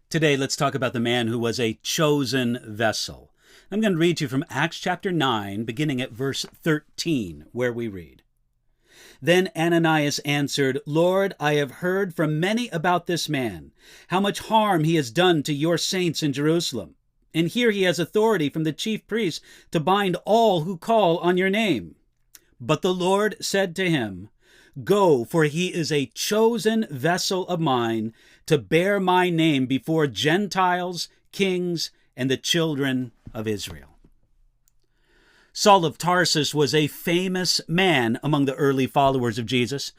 Today, let's talk about the man who was a chosen vessel. I'm going to read you from Acts chapter 9, beginning at verse 13, where we read, "Then Ananias answered, Lord, I have heard from many about this man, how much harm he has done to your saints in Jerusalem. And here he has authority from the chief priests to bind all who call on your name. But the Lord said to him, Go, for he is a chosen vessel of mine to bear my name before Gentiles, kings, and the children of Israel." Saul of Tarsus was a famous man among the early followers of Jesus,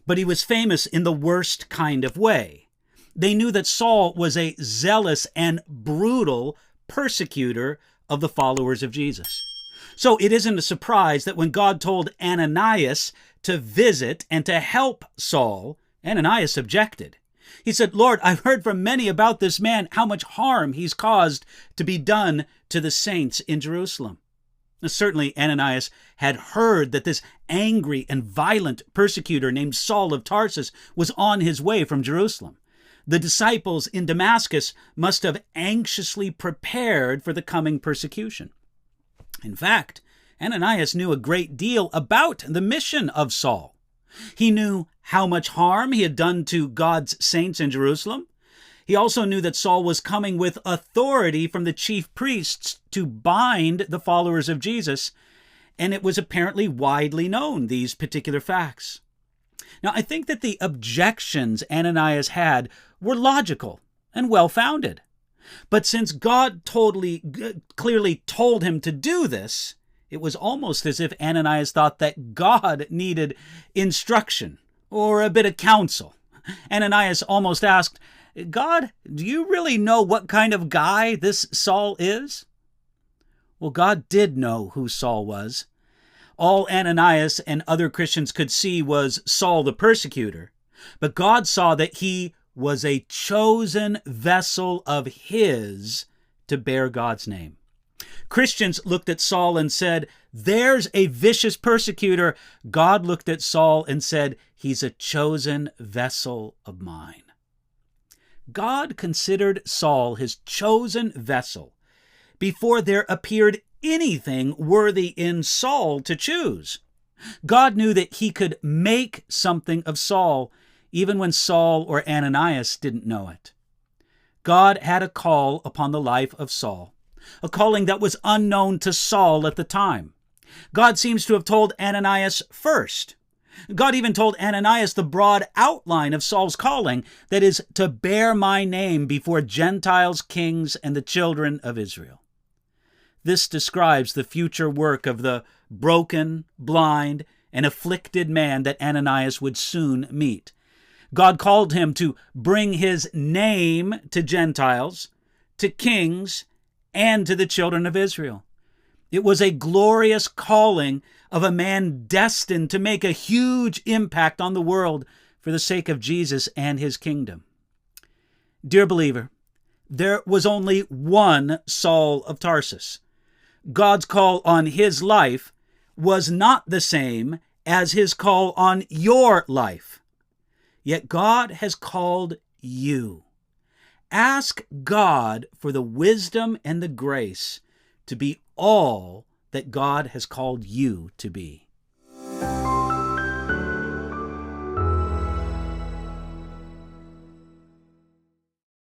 but he was famous in the worst kind of way. They knew that Saul was a zealous and brutal persecutor of the followers of Jesus. So it isn't a surprise that when God told Ananias to visit and to help Saul, Ananias objected. He said, "Lord, I've heard from many about this man, how much harm he's caused to be done to the saints in Jerusalem." Now, certainly Ananias had heard that this angry and violent persecutor named Saul of Tarsus was on his way from Jerusalem. The disciples in Damascus must have anxiously prepared for the coming persecution. In fact, Ananias knew a great deal about the mission of Saul. He knew how much harm he had done to God's saints in Jerusalem. He also knew that Saul was coming with authority from the chief priests to bind the followers of Jesus, and it was apparently widely known, these particular facts. Now, I think that the objections Ananias had were logical and well-founded. But since God clearly told him to do this, it was almost as if Ananias thought that God needed instruction or a bit of counsel. Ananias almost asked, "God, do you really know what kind of guy this Saul is?" Well, God did know who Saul was. All Ananias and other Christians could see was Saul the persecutor, but God saw that he was a chosen vessel of his to bear God's name. Christians looked at Saul and said, "There's a vicious persecutor." God looked at Saul and said, "He's a chosen vessel of mine." God considered Saul his chosen vessel before there appeared anything worthy in Saul to choose. God knew that he could make something of Saul even when Saul or Ananias didn't know it. God had a call upon the life of Saul, a calling that was unknown to Saul at the time. God seems to have told Ananias first. God even told Ananias the broad outline of Saul's calling, that is, to bear my name before Gentiles, kings, and the children of Israel. This describes the future work of the broken, blind, and afflicted man that Ananias would soon meet. God called him to bring his name to Gentiles, to kings, and to the children of Israel. It was a glorious calling of a man destined to make a huge impact on the world for the sake of Jesus and his kingdom. Dear believer, there was only one Saul of Tarsus. God's call on his life was not the same as his call on your life. Yet God has called you. Ask God for the wisdom and the grace to be all that God has called you to be.